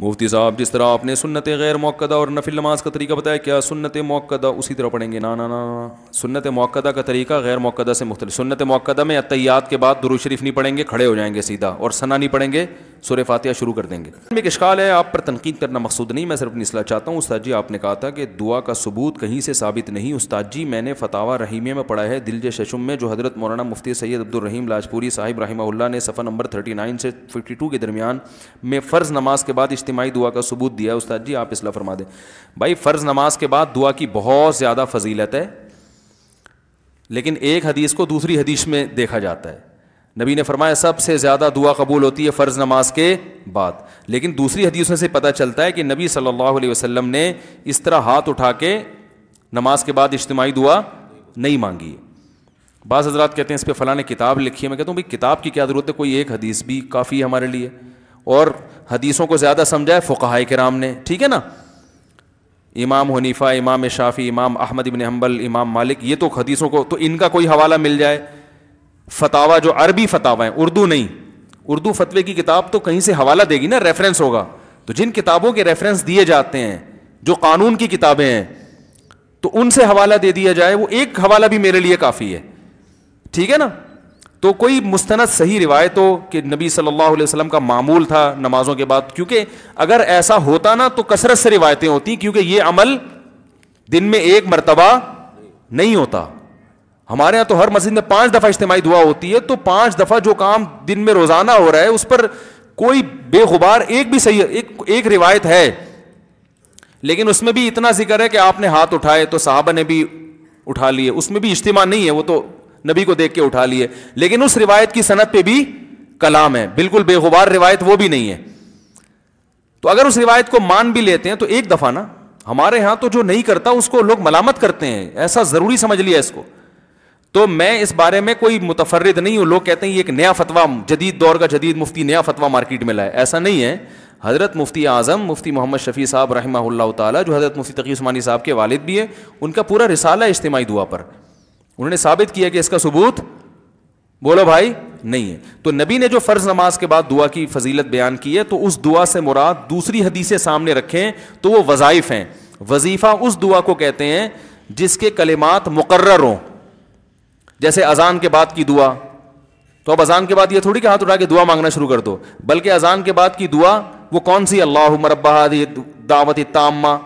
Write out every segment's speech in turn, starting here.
مفتی صاحب جس طرح آپ نے سنت غیر موقدہ اور نفل نماز کا طریقہ بتایا کیا سنت موقدہ اسی طرح پڑھیں گے؟ نا سنت موقدہ کا طریقہ غیر موقدہ سے مختلف. سنت موقدہ میں اتحیات کے بعد درود شریف نہیں پڑھیں گے, کھڑے ہو جائیں گے سیدھا, اور ثنا نہیں پڑھیں گے, سورہ فاتحہ شروع کر دیں گے. ایک اشکال ہے, آپ پر تنقید کرنا مقصود نہیں, میں صرف اپنی اصلاح چاہتا ہوں. استاد جی آپ نے کہا تھا کہ دعا کا ثبوت کہیں سے ثابت نہیں. استاد جی میں نے فتاوی رحیمیہ میں پڑھا ہے دلج ششم میں, جو حضرت مولانا مفتی سید عبدالرحیم لاجپوری صاحب رحمہ اللہ نے صفحہ نمبر 39 سے 52 کے درمیان میں فرض نماز کے بعد اجتماعی دعا کا ثبوت دیا ہے. استاد جی آپ اصلاح فرما دیں. بھائی فرض نماز کے بعد دعا کی بہت زیادہ فضیلت ہے, لیکن ایک حدیث کو دوسری حدیث میں دیکھا جاتا ہے. نبی نے فرمایا سب سے زیادہ دعا قبول ہوتی ہے فرض نماز کے بعد, لیکن دوسری حدیثوں سے پتہ چلتا ہے کہ نبی صلی اللہ علیہ وسلم نے اس طرح ہاتھ اٹھا کے نماز کے بعد اجتماعی دعا نہیں مانگی. بعض حضرات کہتے ہیں اس پہ فلاں نے کتاب لکھی ہے. میں کہتا ہوں بھائی کتاب کی کیا ضرورت ہے, کوئی ایک حدیث بھی کافی ہے ہمارے لیے, اور حدیثوں کو زیادہ سمجھا ہے فقہائے کرام نے, ٹھیک ہے نا. امام حنیفہ, امام شافعی, امام احمد بن حنبل, امام مالک, یہ تو حدیثوں کو تو ان کا کوئی حوالہ مل جائے. فتاوی جو عربی فتاوی ہیں, اردو نہیں, اردو فتوے کی کتاب تو کہیں سے حوالہ دے گی نا, ریفرنس ہوگا. تو جن کتابوں کے ریفرنس دیے جاتے ہیں جو قانون کی کتابیں ہیں, تو ان سے حوالہ دے دیا جائے, وہ ایک حوالہ بھی میرے لیے کافی ہے, ٹھیک ہے نا. تو کوئی مستند صحیح روایت ہو کہ نبی صلی اللہ علیہ وسلم کا معمول تھا نمازوں کے بعد, کیونکہ اگر ایسا ہوتا نا تو کثرت سے روایتیں ہوتی, کیونکہ یہ عمل دن میں ایک مرتبہ نہیں ہوتا. ہمارے ہاں تو ہر مسجد میں 5 دفعہ اجتماعی دعا ہوتی ہے, تو 5 دفعہ جو کام دن میں روزانہ ہو رہا ہے اس پر کوئی بے غبار ایک بھی صحیح ایک روایت ہے, لیکن اس میں بھی اتنا ذکر ہے کہ آپ نے ہاتھ اٹھائے تو صحابہ نے بھی اٹھا لیے, اس میں بھی اجتماع نہیں ہے, وہ تو نبی کو دیکھ کے اٹھا لیے, لیکن اس روایت کی سند پہ بھی کلام ہے, بالکل بے غبار روایت وہ بھی نہیں ہے. تو اگر اس روایت کو مان بھی لیتے ہیں تو ایک دفعہ نا, ہمارے ہاں تو جو نہیں کرتا اس کو لوگ ملامت کرتے ہیں, ایسا ضروری سمجھ لیا اس کو. تو میں اس بارے میں کوئی متفرد نہیں ہوں. لوگ کہتے ہیں یہ ایک نیا فتویٰ, جدید دور کا جدید مفتی نیا فتویٰ مارکیٹ میں لائے, ایسا نہیں ہے. حضرت مفتی اعظم مفتی محمد شفیع صاحب رحمہ اللہ تعالیٰ, جو حضرت مفتی تقی عثمانی صاحب کے والد بھی ہیں, ان کا پورا رسالہ ہے اجتماعی دعا پر. انہوں نے ثابت کیا کہ اس کا ثبوت بولو بھائی نہیں ہے. تو نبی نے جو فرض نماز کے بعد دعا کی فضیلت بیان کی ہے, تو اس دعا سے مراد دوسری حدیثیں سامنے رکھیں تو وہ وظائف ہیں. وظیفہ اس دعا کو کہتے ہیں جس کے کلمات مقرر ہوں, جیسے اذان کے بعد کی دعا. تو اب اذان کے بعد یہ تھوڑی کہ ہاتھ اٹھا کے دعا مانگنا شروع کر دو, بلکہ اذان کے بعد کی دعا وہ کون سی؟ اللہم رب ہذہ الدعوۃ التامہ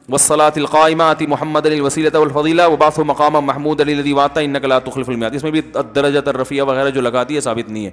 والصلاۃ القائمہ آتی محمد الوسیلۃ والفضیلہ وبعثہ مقاما محمودا الذی وعدتہ انک لا تخلف الميعاد. اس میں بھی الدرجۃ الرفیعہ وغیرہ جو لگا دی ہے ثابت نہیں ہے.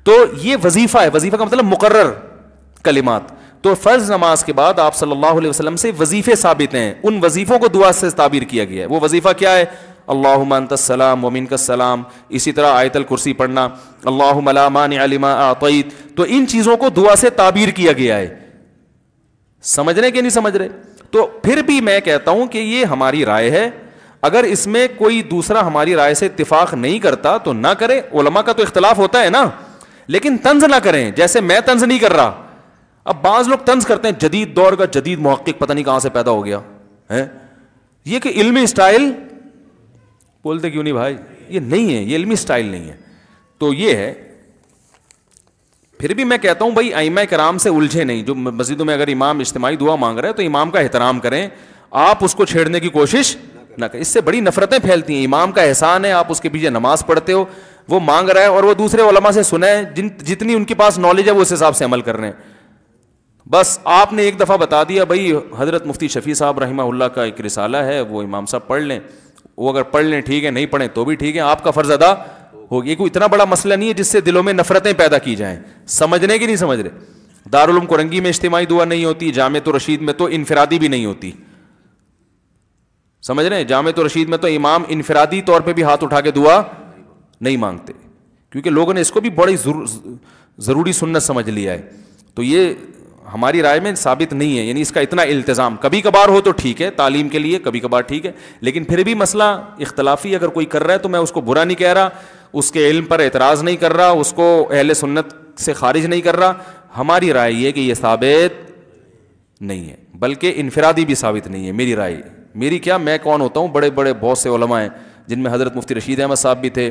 تو یہ وظیفہ ہے, وظیفہ کا مطلب مقرر کلمات. تو فرض نماز کے بعد آپ صلی اللہ علیہ وسلم سے وظیفے ثابت ہیں, ان وظیفوں کو دعا سے تعبیر کیا گیا ہے. وہ وظیفہ کیا ہے؟ اللہم انت السلام ومنک السلام, اسی طرح آیت الکرسی پڑھنا, اللہم لا مانع لما اعطیت. تو ان چیزوں کو دعا سے تعبیر کیا گیا ہے. سمجھ رہے کہ نہیں سمجھ رہے؟ تو پھر بھی میں کہتا ہوں کہ یہ ہماری رائے ہے, اگر اس میں کوئی دوسرا ہماری رائے سے اتفاق نہیں کرتا تو نہ کرے. علماء کا تو اختلاف ہوتا ہے نا, لیکن طنز نہ کریں, جیسے میں طنز نہیں کر رہا. اب بعض لوگ طنز کرتے ہیں, جدید دور کا جدید محقق پتہ نہیں کہاں سے پیدا ہو گیا ہے, یہ کہ علمی سٹائل بولتے کیوں نہیں بھائی, یہ نہیں ہے, یہ علمی سٹائل نہیں ہے. تو یہ ہے. پھر بھی میں کہتا ہوں بھائی ائمہ کرام سے الجھے نہیں. جو مسجدوں میں اگر امام اجتماعی دعا مانگ رہا ہے تو امام کا احترام کریں, آپ اس کو چھیڑنے کی کوشش نہ کریں. اس سے بڑی نفرتیں پھیلتی ہیں. امام کا احسان ہے, آپ اس کے پیچھے نماز پڑھتے ہو, وہ مانگ رہا ہے اور وہ دوسرے علماء سے سنیں, جتنی ان کے پاس نالج ہے وہ اس حساب سے عمل کر رہے ہیں. بس آپ نے ایک دفعہ بتا دیا بھائی حضرت مفتی شفیع صاحب رحمہ اللہ کا ایک رسالہ ہے, وہ امام صاحب پڑھ لیں, وہ اگر پڑھ لیں ٹھیک ہے, نہیں پڑھیں تو بھی ٹھیک ہے, آپ کا فرض ادا ہوگی. یہ کوئی اتنا بڑا مسئلہ نہیں ہے جس سے دلوں میں نفرتیں پیدا کی جائیں. سمجھنے کی نہیں سمجھ رہے. دارالعلوم کرنگی میں اجتماعی دعا نہیں ہوتی, جامعۃ الرشید میں تو انفرادی بھی نہیں ہوتی. سمجھ رہے ہیں, جامعۃ الرشید میں تو امام انفرادی طور پہ بھی ہاتھ اٹھا کے دعا نہیں مانگتے, کیونکہ لوگوں نے اس کو بھی بڑی ضروری سنت سمجھ لیا ہے. تو یہ ہماری رائے میں ثابت نہیں ہے, یعنی اس کا اتنا التزام کبھی کبھار ہو تو ٹھیک ہے, تعلیم کے لیے کبھی کبھار ٹھیک ہے, لیکن پھر بھی مسئلہ اختلافی اگر کوئی کر رہا ہے تو میں اس کو برا نہیں کہہ رہا, اس کے علم پر اعتراض نہیں کر رہا, اس کو اہل سنت سے خارج نہیں کر رہا. ہماری رائے یہ کہ یہ ثابت نہیں ہے, بلکہ انفرادی بھی ثابت نہیں ہے. میری رائے, میری کیا, میں کون ہوتا ہوں, بڑے بڑے بہت سے علماء ہیں جن میں حضرت مفتی رشید احمد صاحب بھی تھے,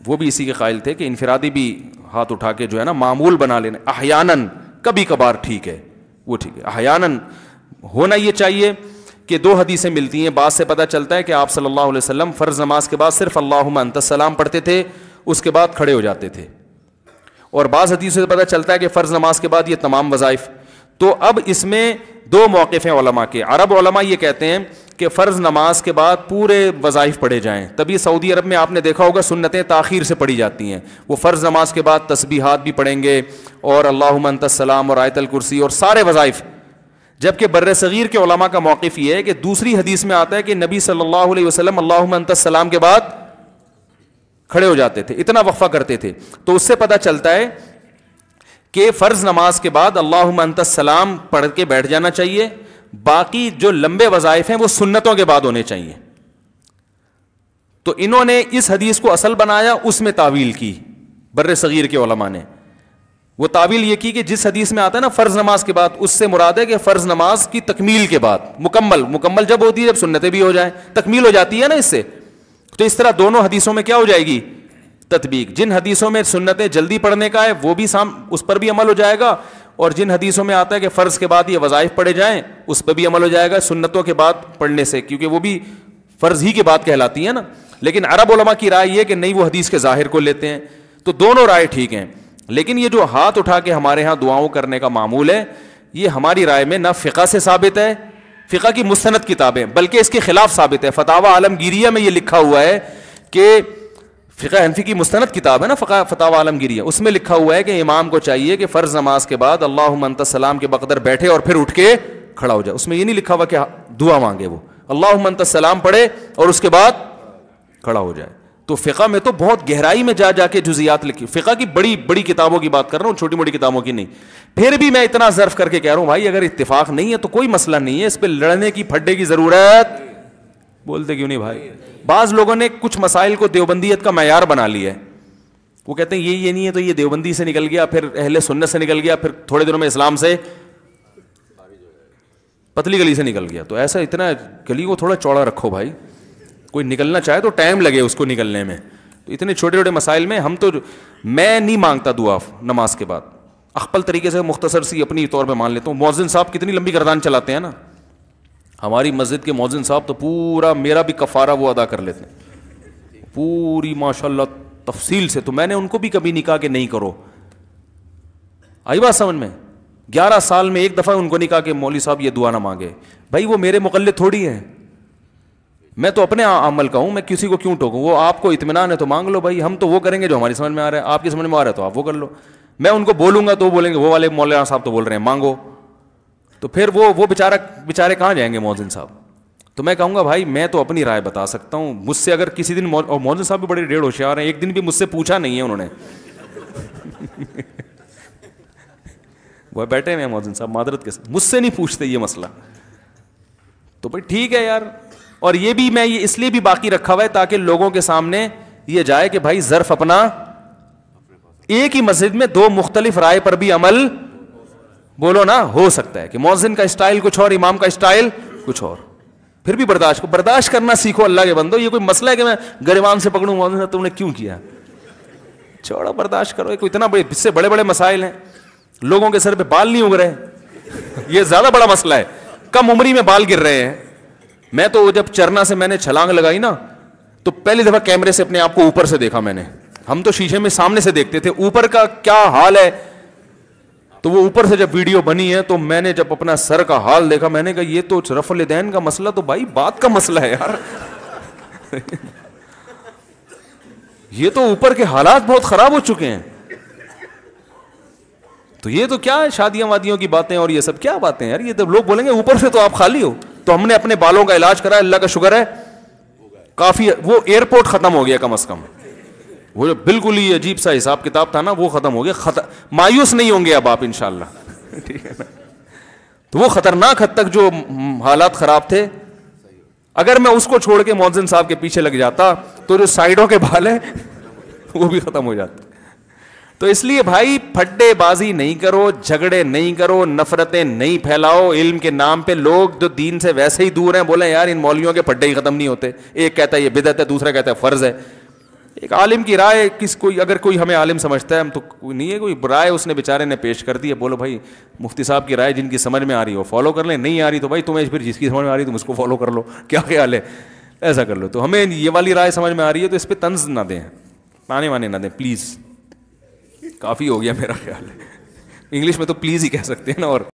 وہ بھی اسی کے قائل تھے کہ انفرادی بھی ہاتھ اٹھا کے جو ہے نا معمول بنا لینا احیاناً کبھی کبھار ٹھیک ہے, وہ ٹھیک ہے. احیاناً ہونا یہ چاہیے کہ دو حدیثیں ملتی ہیں, بعض سے پتہ چلتا ہے کہ آپ صلی اللہ علیہ وسلم فرض نماز کے بعد صرف اللہم انت السلام پڑھتے تھے, اس کے بعد کھڑے ہو جاتے تھے, اور بعض حدیثوں سے پتہ چلتا ہے کہ فرض نماز کے بعد یہ تمام وظائف. تو اب اس میں دو موقف ہیں علماء کے. عرب علماء یہ کہتے ہیں کہ فرض نماز کے بعد پورے وظائف پڑھے جائیں, تبھی سعودی عرب میں آپ نے دیکھا ہوگا سنتیں تاخیر سے پڑھی جاتی ہیں. وہ فرض نماز کے بعد تسبیحات بھی پڑھیں گے اور اللہم انت السلام اور آیت الکرسی اور سارے وظائف. جبکہ بر صغیر کے علماء کا موقف یہ ہے کہ دوسری حدیث میں آتا ہے کہ نبی صلی اللہ علیہ وسلم اللہم انت السلام کے بعد کھڑے ہو جاتے تھے, اتنا وقفہ کرتے تھے. تو اس سے پتہ چلتا ہے کہ فرض نماز کے بعد اللہم انت السلام پڑھ کے بیٹھ جانا چاہیے, باقی جو لمبے وظائف ہیں وہ سنتوں کے بعد ہونے چاہیے. تو انہوں نے اس حدیث کو اصل بنایا, اس میں تعویل کی بر صغیر کے علماء نے. وہ تعویل یہ کی کہ جس حدیث میں آتا ہے نا فرض نماز کے بعد, اس سے مراد ہے کہ فرض نماز کی تکمیل کے بعد, مکمل جب ہوتی ہے جب سنتیں بھی ہو جائیں, تکمیل ہو جاتی ہے نا اس سے. تو اس طرح دونوں حدیثوں میں کیا ہو جائے گی, تطبیق. جن حدیثوں میں سنتیں جلدی پڑھنے کا ہے وہ بھی اس پر بھی عمل ہو جائے گا, اور جن حدیثوں میں آتا ہے کہ فرض کے بعد یہ وظائف پڑھے جائیں اس پہ بھی عمل ہو جائے گا سنتوں کے بعد پڑھنے سے, کیونکہ وہ بھی فرض ہی کے بعد کہلاتی ہیں نا. لیکن عرب علماء کی رائے یہ کہ نہیں, وہ حدیث کے ظاہر کو لیتے ہیں. تو دونوں رائے ٹھیک ہیں. لیکن یہ جو ہاتھ اٹھا کے ہمارے ہاں دعاؤں کرنے کا معمول ہے, یہ ہماری رائے میں نہ فقہ سے ثابت ہے, فقہ کی مستند کتابیں, بلکہ اس کے خلاف ثابت ہے. فتاوی عالمگیریہ میں یہ لکھا ہوا ہے کہ فقہ حنفی کی مستند کتاب ہے نا فتاوی عالمگیریہ, اس میں لکھا ہوا ہے کہ امام کو چاہیے کہ فرض نماز کے بعد اللہم انت السلام کے بقدر بیٹھے اور پھر اٹھ کے کھڑا ہو جائے. اس میں یہ نہیں لکھا ہوا کہ دعا مانگے, وہ اللہم انت السلام پڑھے اور اس کے بعد کھڑا ہو جائے. تو فقہ میں تو بہت گہرائی میں جا کے جزیات لکھی, فقہ کی بڑی بڑی کتابوں کی بات کر رہا ہوں, چھوٹی موٹی کتابوں کی نہیں. پھر بھی میں اتنا ظرف کر کے کہہ رہا ہوں بھائی, اگر اتفاق نہیں ہے تو کوئی مسئلہ نہیں ہے, اس پہ لڑنے کی پھڈے کی ضرورت, بولتے کیوں نہیں بھائی. بعض لوگوں نے کچھ مسائل کو دیوبندیت کا معیار بنا لیا ہے. وہ کہتے ہیں یہ نہیں ہے تو یہ دیوبندی سے نکل گیا, پھر اہل سنت سے نکل گیا, پھر تھوڑے دنوں میں اسلام سے پتلی گلی سے نکل گیا. تو ایسا اتنا گلی کو تھوڑا چوڑا رکھو بھائی, کوئی نکلنا چاہے تو ٹائم لگے اس کو نکلنے میں. تو اتنے چھوٹے چھوٹے مسائل میں میں نہیں مانگتا دعا نماز کے بعد, اخپل طریقے سے مختصر سی اپنی طور پہ مان لیتا ہوں. مؤذن صاحب کتنی لمبی گردان چلاتے ہیں نا, ہماری مسجد کے مؤذن صاحب تو پورا میرا بھی کفارہ وہ ادا کر لیتے ہیں پوری ماشاءاللہ تفصیل سے. تو میں نے ان کو بھی کبھی نہیں کہا کہ نہیں کرو, آئی بات سمجھ میں. 11 سال میں ایک دفعہ ان کو نہیں کہا کہ مولوی صاحب یہ دعا نہ مانگے. بھائی وہ میرے مقلد تھوڑی ہیں, میں تو اپنے عمل کا ہوں, میں کسی کو کیوں ٹوکوں. وہ آپ کو اطمینان ہے تو مانگ لو بھائی, ہم تو وہ کریں گے جو ہماری سمجھ میں آ رہا ہے, آپ کی سمجھ میں آ رہا ہے تو آپ وہ کر لو. میں ان کو بولوں گا تو وہ بولیں گے وہ والے مولانا صاحب تو بول رہے ہیں مانگو, تو پھر وہ بیچارے کہاں جائیں گے مؤذن صاحب. تو میں کہوں گا بھائی میں تو اپنی رائے بتا سکتا ہوں, مجھ سے اگر کسی دن, اور مؤذن صاحب بھی بڑے ڈیڑھ ہوشیار ہیں, ایک دن بھی مجھ سے پوچھا نہیں ہے انہوں نے وہ بیٹھے ہوئے ہیں مؤذن صاحب معذرت کے ساتھ, مجھ سے نہیں پوچھتے یہ مسئلہ. تو بھائی ٹھیک ہے یار. اور یہ بھی میں یہ اس لیے بھی باقی رکھا ہوا ہے تاکہ لوگوں کے سامنے یہ جائے کہ بھائی ظرف اپنا, ایک ہی مسجد میں دو مختلف رائے پر بھی عمل بولو نا ہو سکتا ہے کہ مؤذن کا اسٹائل کچھ اور, امام کا اسٹائل کچھ اور. پھر بھی برداشت کرنا سیکھو اللہ کے بندو. یہ کوئی مسئلہ ہے کہ میں گریبان سے پکڑوں مؤذن صاحب تم نے کیوں کیا, چھوڑو برداشت کرو. کوئی اتنا بڑے, اس سے بڑے بڑے مسائل ہیں, لوگوں کے سر پہ بال نہیں اگ رہے, یہ زیادہ بڑا مسئلہ ہے. کم عمری میں بال گر رہے ہیں. میں تو جب چرنا سے میں نے چھلانگ لگائی نا تو پہلی دفعہ کیمرے سے اپنے آپ کو اوپر سے دیکھا میں نے. ہم تو شیشے میں سامنے سے دیکھتے تھے, اوپر کا کیا حال ہے. تو وہ اوپر سے جب ویڈیو بنی ہے تو میں نے جب اپنا سر کا حال دیکھا, میں نے کہا یہ تو رفع الیدین کا مسئلہ تو بھائی بات کا مسئلہ ہے یار یہ تو اوپر کے حالات بہت خراب ہو چکے ہیں. تو یہ تو کیا ہے, شادیاں وادیوں کی باتیں اور یہ سب کیا باتیں ہیں یار. یہ تو لوگ بولیں گے اوپر سے تو آپ خالی ہو. تو ہم نے اپنے بالوں کا علاج کرا, اللہ کا شکر ہے کافی, وہ ایئرپورٹ ختم ہو گیا کم از کم. وہ جو بالکل ہی عجیب سا حساب کتاب تھا نا وہ ختم ہو گیا. مایوس نہیں ہوں گے اب آپ انشاءاللہ, ٹھیک ہے نا. تو وہ خطرناک حد تک جو حالات خراب تھے, اگر میں اس کو چھوڑ کے مؤذن صاحب کے پیچھے لگ جاتا تو جو سائڈوں کے بال ہیں وہ بھی ختم ہو جاتے. تو اس لیے بھائی پھڈے بازی نہیں کرو, جھگڑے نہیں کرو, نفرتیں نہیں پھیلاؤ. علم کے نام پہ لوگ جو دین سے ویسے ہی دور ہیں بولیں یار ان مولویوں کے پھڈے ہی ختم نہیں ہوتے. ایک کہتا ہے یہ بدعت ہے, دوسرا کہتا ہے فرض ہے. ایک عالم کی رائے کوئی اگر کوئی ہمیں عالم سمجھتا ہے ہم تو نہیں ہے، کوئی رائے اس نے بیچارے نے پیش کر دی ہے، بولو بھائی مفتی صاحب کی رائے جن کی سمجھ میں آ رہی ہو فالو کر لیں، نہیں آ رہی تو بھائی تمہیں پھر جس کی سمجھ میں آ رہی تم اس کو فالو کر لو، کیا خیال ہے، ایسا کر لو. تو ہمیں یہ والی رائے سمجھ میں آ رہی ہے تو اس پہ طنز نہ دیں، تانے وانے نہ دیں پلیز. کافی ہو گیا میرا خیال ہے، انگلش میں تو پلیز ہی کہہ سکتے ہیں نا. اور